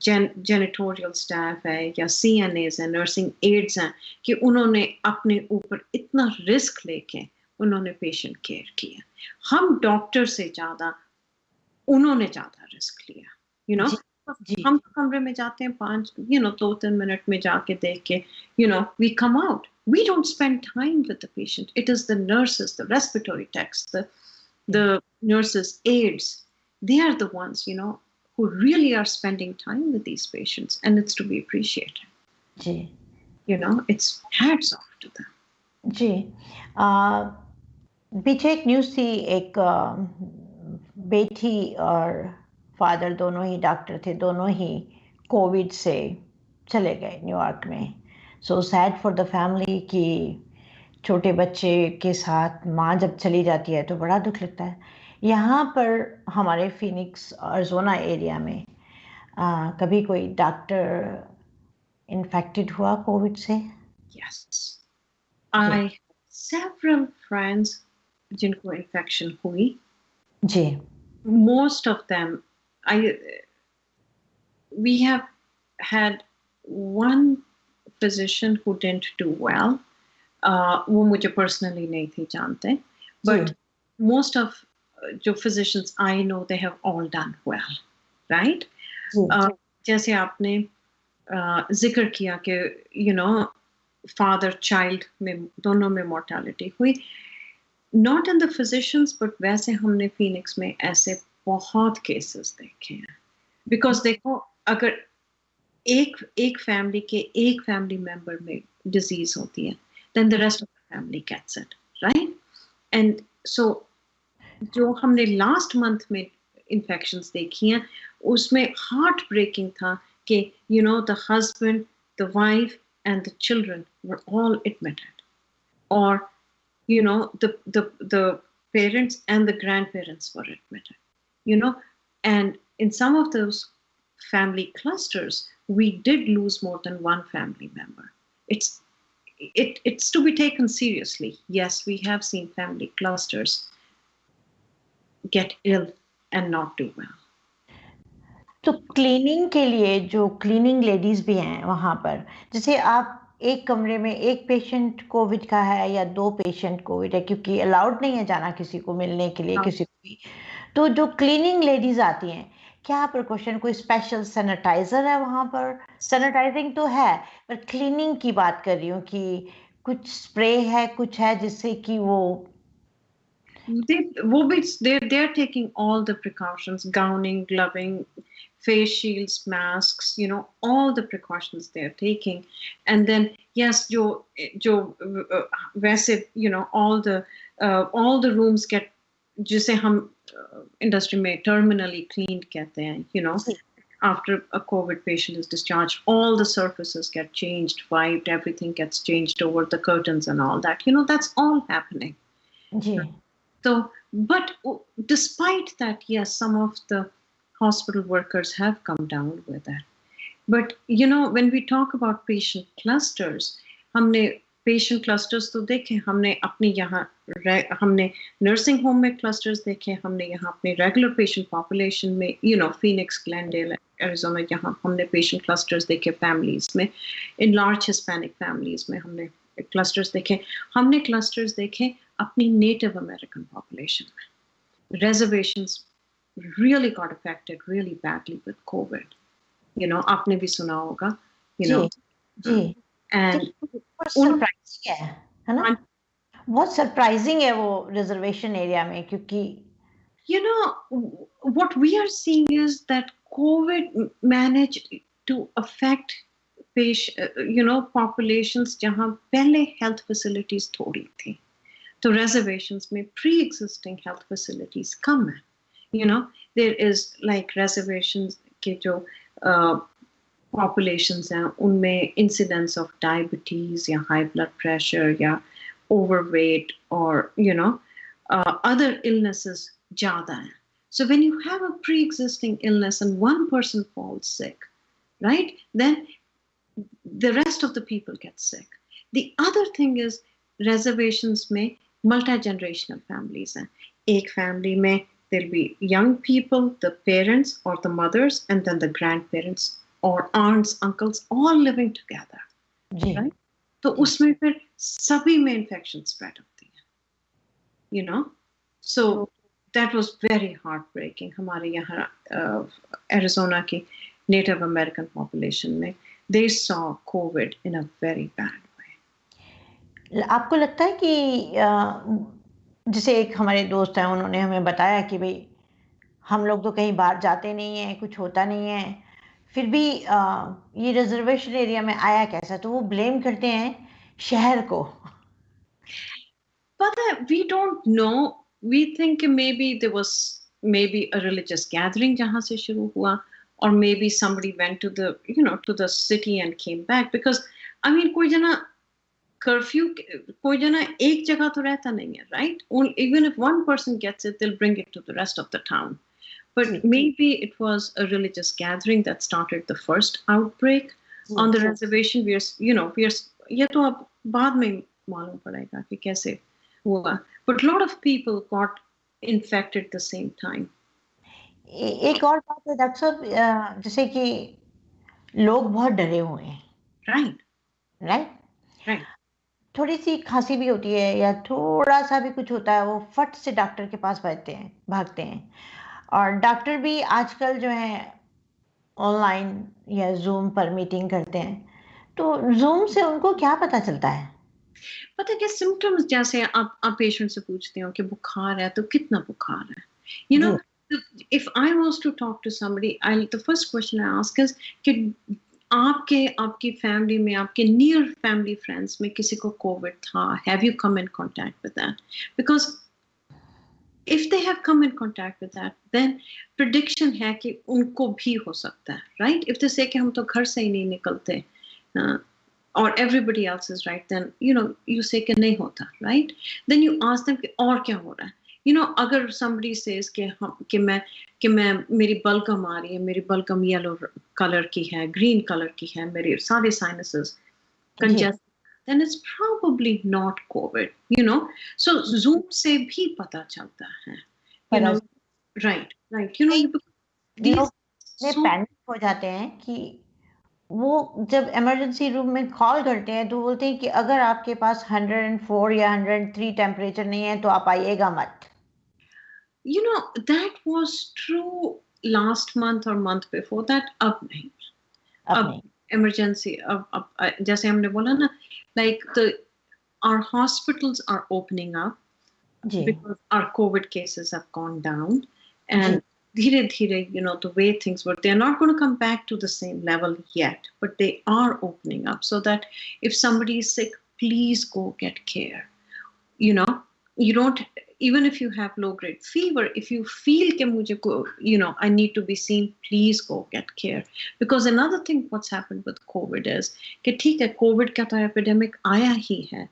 janitorial staff है या CNAs हैं, nursing aides हैं, कि उन्होंने अपने ऊपर इतना रिस्क लेके उन्होंने पेशेंट केयर किया. हम डॉक्टर से ज़्यादा उन्होंने ज़्यादा रिस्क लिया. यू नो, जी, जी, हम कमरे में जाते हैं 5, 2-3 मिनट में जाके देख के, we come out. We don't spend time with the patient. It is the nurses, the respiratory techs, the nurses aides. They are the ones, who really are spending time with these patients, and it's to be appreciated. Ji, It's hats off to them. जी। पीछे एक news थी, एक बेटी और father दोनों ही doctor थे, दोनों ही Covid से चले गए न्यूयॉर्क में। So sad for the family कि छोटे बच्चे के साथ माँ जब चली जाती है तो बड़ा दुख लगता है। यहाँ पर हमारे फिनिक्स अरिज़ोना एरिया में कभी कोई डॉक्टर इन्फेक्टेड हुआ कोविड से? Yes. जी, I have several friends जिनको infection हुई. जी, Most of them, we have had one physician who didn't do well. वो मुझे personally नहीं थे जानते, but जी, most of जो physicians I know, they have all done well, right? जी, जैसे आपने जिक्र किया कि father child में दोनों में mortality हुई. Not in the physicians, but वैसे हमने Phoenix में ऐसे बहुत cases देखे हैं. Because देखो, अगर एक फैमिली के एक फैमिली मेंबर में डिजीज होती है, then the rest of the family gets it, right? And so जो हमने लास्ट मंथ में इन्फेक्शंस देखी हैं, उसमें हार्ट ब्रेकिंग था कि the husband, the wife and the children were all admitted, or the parents and the grandparents were admitted, and in some of those family clusters we did lose more than one family member. It's to be taken seriously. Yes, we have seen family clusters get ill and not do well. तो cleaning के लिए जो cleaning ladies भी हैं वहाँ पर, जैसे आप एक कमरे में एक पेशेंट कोविड का है या 2 पेशेंट कोविड है, क्योंकि अलाउड नहीं है जाना किसी को मिलने के लिए, किसी को भी। तो जो क्लीनिंग लेडीज़ आती हैं, क्या प्रिकॉशन, कोई स्पेशल सैनिटाइज़र है वहाँ पर? सैनिटाइज़िंग तो है, पर क्लीनिंग की बात कर रही हूँ कि कुछ स्प्रे है, कुछ है जिससे कि वो They're taking all the precautions, gowning, gloving, face shields, masks, all the precautions they're taking. And then yes, वैसे all the rooms get, जिसे हम industry में terminally cleaned कहते हैं, जी, after a COVID patient is discharged, all the surfaces get changed, wiped, everything gets changed over the curtains and all that. That's all happening. Ji So, but despite that, yes, some of the hospital workers have come down with that. But when we talk about patient clusters, हमने patient clusters तो देखे, हमने अपने यहाँ हमने nursing home में clusters देखे, हमने यहाँ अपने regular patient population में, Phoenix, Glendale, Arizona, यहाँ हमने patient clusters देखे families में, in large Hispanic families में हमने clusters देखे, हमने clusters देखे अपनी Native American population में. Reservations really got affected really badly with COVID. आपने भी सुना होगा, जी and सरप्राइजिंग है ना, बहुत सरप्राइजिंग है वो रिजर्वेशन एरिया में, क्योंकि what we are seeing is that COVID managed to affect populations जहाँ पहले health facilities थोड़ी थी, तो reservations में pre-existing health facilities कम है. There is like reservations के जो populations हैं उनमें incidence of diabetes या high blood pressure या overweight or other illnesses ज़्यादा हैं. So when you have a pre-existing illness and one person falls sick, right, then the rest of the people get sick. The other thing is reservations में multi-generational families हैं. एक family में there'll be young people, the parents or the mothers, and then the grandparents or aunts, uncles, all living together. Right? तो उसमें फिर सभी में infection spread होती है. So that was very heartbreaking. हमारे यहाँ Arizona की Native American population में they saw COVID in a very bad way. आपको लगता है कि जैसे एक हमारे दोस्त हैं, उन्होंने हमें बताया कि भाई हम लोग तो कहीं बाहर जाते नहीं हैं, कुछ होता नहीं है, फिर भी ये रिजर्वेशन एरिया में आया कैसा, तो वो ब्लेम करते हैं शहर को. But we don't know. We think maybe there was maybe a religious gathering जहाँ से शुरू हुआ, or maybe somebody went to the to the city and came back, because I mean कोई जना curfew, कोई जना एक जगह तो रहता नहीं है, right? Even if one person gets it, they'll bring it to the rest of the town. But maybe it was a religious gathering that started the first outbreak on the reservation. We are ये तो अब बाद में मालूम पड़ेगा कि कैसे हुआ. But a lot of people got infected at the same time. एक और बात है डॉक्टर साहब, जैसे कि लोग बहुत डरे हुए हैं. राइट. थोड़ी सी खांसी भी होती है या थोड़ा सा भी कुछ होता है, वो फट से डॉक्टर के पास भागते हैं. और डॉक्टर भी आजकल जो है ऑनलाइन या जूम पर मीटिंग करते हैं, तो जूम से उनको क्या पता चलता है? पता है क्या सिम्टम्स, जैसे आप पेशेंट से पूछते हो कि बुखार है तो कितना बुखार है, if I was to talk to somebody, the first question I ask is कि आपकी फैमिली में, आपके नियर फैमिली फ्रेंड्स में किसी को कोविड था, have you come in contact with that? Because if they have come in contact with that, then prediction है कि उनको भी हो सकता है, right? If they say कि हम तो घर से ही नहीं निकलते, or everybody else is right, then you say कि नहीं होता, right? Then you ask them कि और क्या हो रहा है? अगर somebody says कि मैं मेरी बलगम आ रही है, मेरी बलगम येलो कलर की है, ग्रीन कलर की है, मेरे सारे sinuses congested, then it's probably not COVID, So Zoom से भी पता चलता है, right. लोग पैनिक हो जाते हैं कि वो जब इमरजेंसी रूम में कॉल करते हैं तो बोलते हैं कि अगर आपके पास 104 या 103 टेम्परेचर नहीं है तो आप आइएगा मत. That was true last month or month before that. अब नहीं. Emergency अब जैसे हमने बोला ना, like our hospitals are opening up because our COVID cases have gone down, and धीरे, the way things were, they're not going to come back to the same level yet, but they are opening up so that if somebody is sick, please go get care. You don't, even if you have low grade fever, if you feel कि मुझे I need to be seen, please go get care. Because another thing what's happened with COVID is कि ठीक है COVID का तो epidemic आया ही है,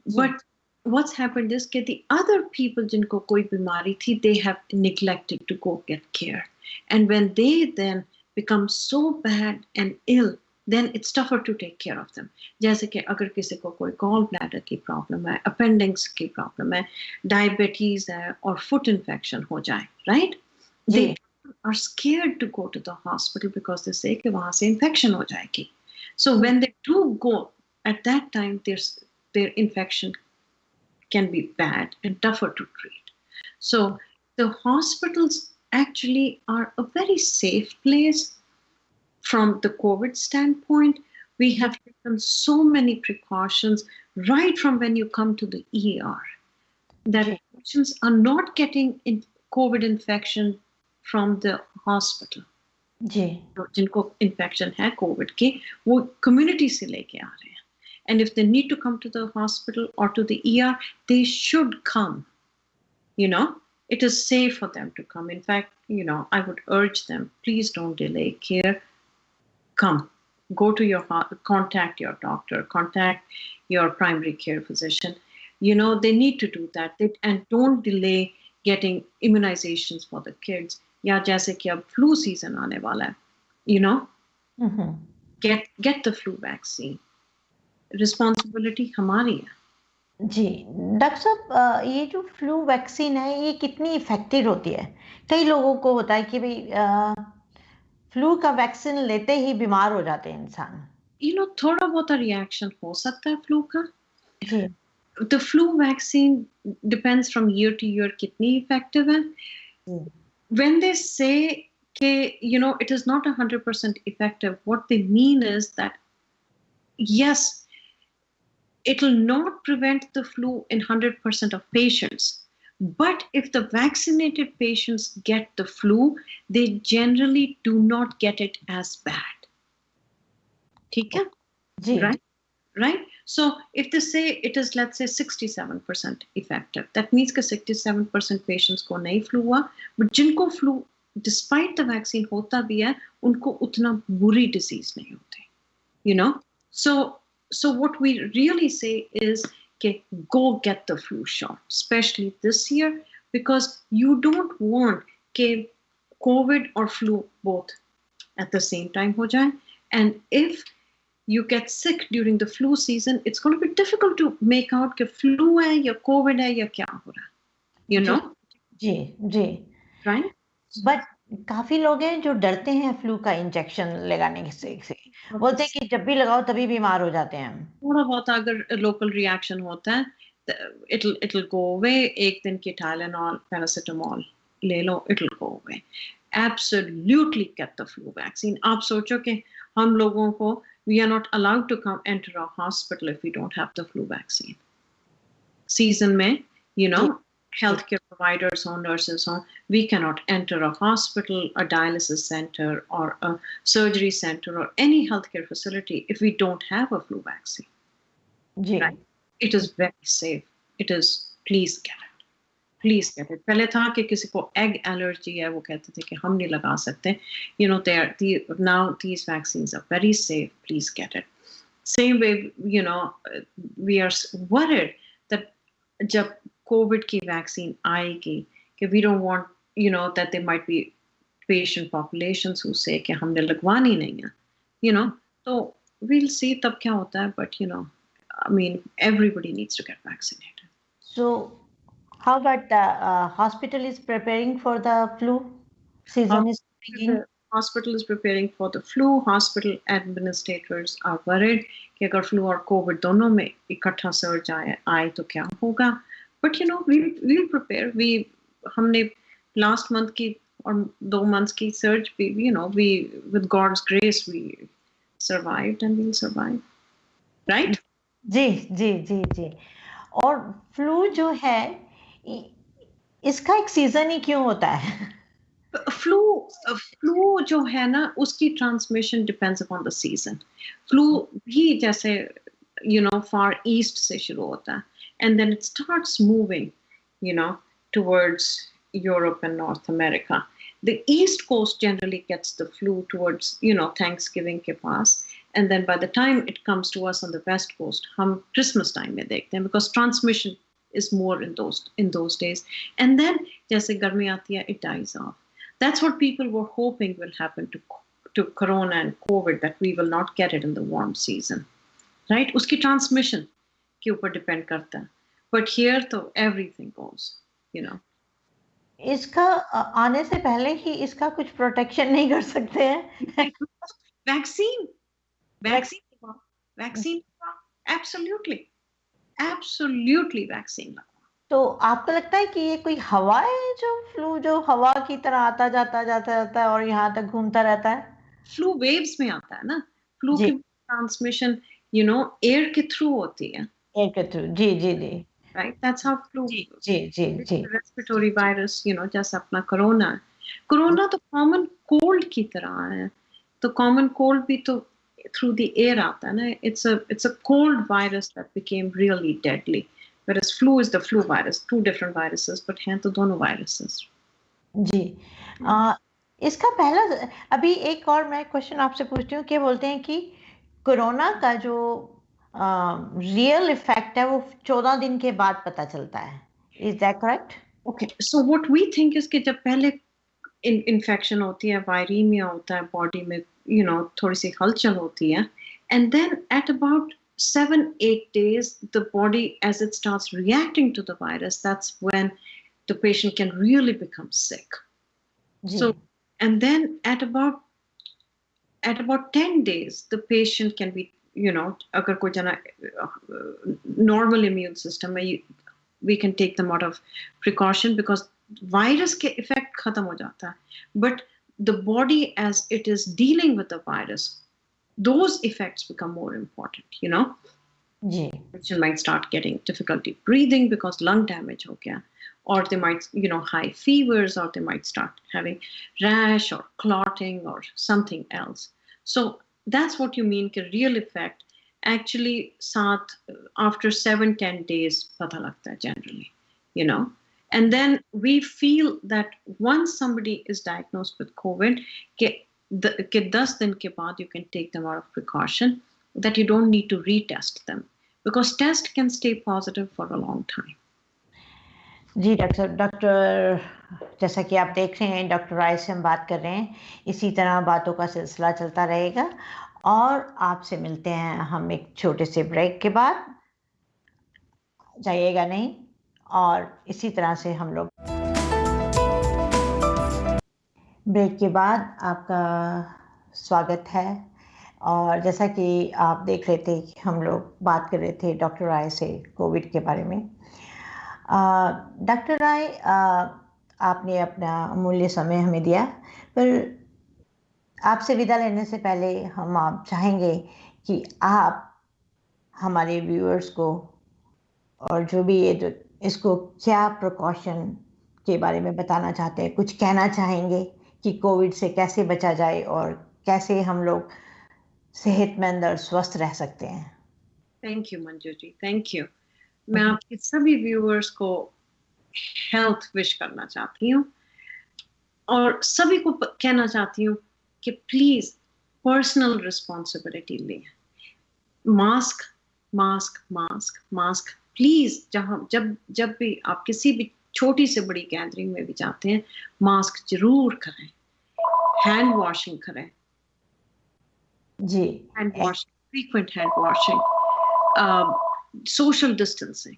but what's happened is कि the other people जिनको कोई बीमारी थी, they have neglected to go get care, and when they then become so bad and ill, then it's tougher to take care of them. जैसे कि अगर किसी को कोई gall bladder की प्रॉब्लम है, appendix की प्रॉब्लम है, डायबिटीज है और foot infection हो जाए, right? They are scared to go to the hospital because they say कि वहाँ से infection हो जाएगी. So when they do go, at that time their infection can be bad and tougher to treat. So the hospitals actually are a very safe place. From the COVID standpoint, we have taken so many precautions right from when you come to the ER that patients are not getting COVID infection from the hospital. जिनको infection है COVID की, वो community से लेके आ रहे हैं. And if they need to come to the hospital or to the ER, they should come. It is safe for them to come. In fact, I would urge them, please don't delay care. Come, go to contact your doctor, contact your primary care physician. They need to do that. And don't delay getting immunizations for the kids. या जैसे कि अब flu season आने वाला है, get the flu vaccine. Responsibility हमारी है. जी doctor साहब, ये जो फ्लू वैक्सीन है ये कितनी इफेक्टिव होती है? कई लोगों को होता है कि भाई फ्लू का वैक्सीन लेते ही बीमार हो जाते हैं इंसान. थोड़ा बहुत रिएक्शन हो सकता है फ्लू का. The flu vaccine depends from year to year कितनी effective है. When they say कि it is not 100% effective, what they mean is that yes, it will not prevent the flu in 100% of patients. But if the vaccinated patients get the flu, they generally do not get it as bad. ठीक है? Right? So if they say it is, let's say, 67% effective, that means that 67% patients को नहीं flu हुआ, but जिनको flu despite the vaccine होता भी है, उनको उतना बुरी disease नहीं होती. So what we really say is go get the flu shot, especially this year, because you don't want COVID or flu both at the same time ho jaye. And if you get sick during the flu season, it's going to be difficult to make out कि flu है या COVID है या क्या हो रहा है. जी right? But काफी लोग हैं जो डरते हैं फ्लू का इंजेक्शन लगाने से. बोलते हैं कि जब भी लगाओ तभी बीमार हो जाते हैं. थोड़ा बहुत अगर लोकल रिएक्शन होता है, it'll go away. एक दिन की Tylenol, paracetamol ले लो, it'll go away. Absolutely get the flu vaccine. आप सोचो कि हम लोगों को we are not allowed to enter a hospital if we don't have the flu vaccine. Season में, healthcare providers or nurses, we cannot enter a hospital, a dialysis center, or a surgery center, or any healthcare facility if we don't have a flu vaccine. Right? It is very safe. It is, please get it. Please get it. पहले था कि किसी को egg allergy है, वो कहते थे कि हम नहीं लगा सकते. Now these vaccines are very safe. Please get it. Same way, we are worried that जब COVID की vaccine आएगी, कि we don't want, that there might be patient populations who say कि हमने लगवानी नहीं है, so we'll see तब क्या होता है, but I mean, everybody needs to get vaccinated. So how about the hospital is preparing for the flu season is beginning? The hospital is preparing for the flu. Hospital administrators are worried कि अगर flu और COVID दोनों में इकट्ठा surge आए तो क्या होगा. But we'll prepare. हमने last month की और 2 months की surge भी, we with God's grace we survived and we'll survive. Right? जी. और फ्लू जो है इसका एक सीजन ही क्यों होता है? फ्लू जो है ना, उसकी transmission depends upon the season. Flu भी जैसे far east से शुरू होता है, and then it starts moving towards Europe and North America. The East Coast generally gets the flu towards, Thanksgiving के पास, and then by the time it comes to us on the West Coast, हम Christmas time में देखते हैं, because transmission is more in those days. And then जैसे गर्मी आती है, it dies off. That's what people were hoping will happen to Corona and COVID, that we will not get it in the warm season, right? उसकी transmission के ऊपर depend करता है. But here तो everything goes, इसका आने से पहले ही इसका कुछ प्रोटेक्शन नहीं कर सकते हैं? Vaccine, absolutely vaccine. तो आपको लगता है कि ये कोई हवा है, जो फ्लू जो हवा की तरह आता जाता है और यहाँ तक घूमता रहता है? फ्लू वेव्स में आता है ना, फ्लू की ट्रांसमिशन एयर के थ्रू होती है, एयर के थ्रू, जी, right? That's how flu. जी. Respiratory virus, जैसे अपना कोरोना तो कॉमन कोल्ड की तरह है, तो कॉमन कोल्ड भी तो through the air आता है ना. It's a cold virus that became really deadly, whereas flu is the flu virus, two different viruses, but हैं तो दोनों viruses. जी. इसका पहला, अभी एक और मैं क्वेश्चन आपसे पूछती हूँ कि बोलते हैं कि कोरोना का जो रियल इफेक्ट है वो 14 दिन के बाद पता चलता है. Is that correct? Okay, so what we think is कि जब पहले इन्फेक्शन होती है, वायरीमिया होता है बॉडी में, थोड़ी सी हलचल होती है, and then at about 7-8 days the body, as it starts reacting to the virus, that's when the patient can really become sick. So and then at about 10 days the patient can be, अगर कोई जना normal immune system में, we can take them out of precaution because virus के effect खत्म हो जाता है, but the body as it is dealing with the virus, those effects become more important, Patient might start getting difficulty breathing because lung damage हो गया, or they might, high fevers, or they might start having rash or clotting or something else. So that's what you mean कि real effect actually after 7-10 days पता लगता है generally, and then we feel that once somebody is diagnosed with COVID, कि 10 दिन के बाद you can take them out of precaution, that you don't need to retest them because test can stay positive for a long time. जी doctor, जैसा कि आप देख रहे हैं, डॉक्टर राय से हम बात कर रहे हैं. इसी तरह बातों का सिलसिला चलता रहेगा और आपसे मिलते हैं हम एक छोटे से ब्रेक के बाद. जाइएगा नहीं, और इसी तरह से हम लोग ब्रेक के बाद आपका स्वागत है. और जैसा कि आप देख रहे थे कि हम लोग बात कर रहे थे डॉक्टर राय से कोविड के बारे में. डॉक्टर राय, आपने अपना अमूल्य समय हमें दिया, पर आपसे विदा लेने से पहले हम आप चाहेंगे कि आप हमारे व्यूअर्स को और जो भी ये इसको क्या प्रिकॉशन के बारे में बताना चाहते हैं, कुछ कहना चाहेंगे कि कोविड से कैसे बचा जाए और कैसे हम लोग सेहतमंद और स्वस्थ रह सकते हैं. Thank you Manju ji, thank you. मैं आपके सभी व्यूअर्स को हेल्थ विश करना चाहती हूँ और सभी को कहना चाहती हूँ कि प्लीज पर्सनल रिस्पॉन्सिबिलिटी लें. Mask mask mask mask please. जब भी आप किसी भी छोटी से बड़ी गैदरिंग में भी जाते हैं, मास्क जरूर करें. हैंड वॉशिंग करें जी, hand washing, frequent hand washing, social distancing,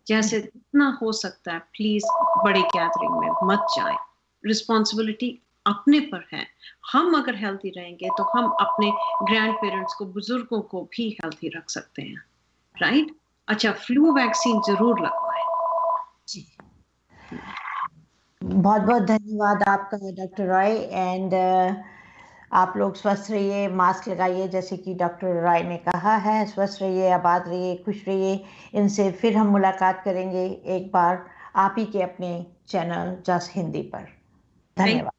जैसे जितना हो सकता है प्लीज बड़ी गैदरिंग में मत जाएं. रिस्पॉन्सिबिलिटी अपने पर है. हम अगर हेल्थी रहेंगे तो हम अपने ग्रैंड पेरेंट्स को, बुजुर्गों को भी हेल्थी रख सकते हैं, राइट? अच्छा, फ्लू वैक्सीन जरूर लगवाएं. जी, बहुत बहुत धन्यवाद आपका डॉक्टर रॉय. एंड आप लोग स्वस्थ रहिए, मास्क लगाइए जैसे कि डॉक्टर राय ने कहा है. स्वस्थ रहिए, आबाद रहिए, खुश रहिए. इनसे फिर हम मुलाकात करेंगे एक बार आप ही के अपने चैनल जस हिंदी पर. धन्यवाद.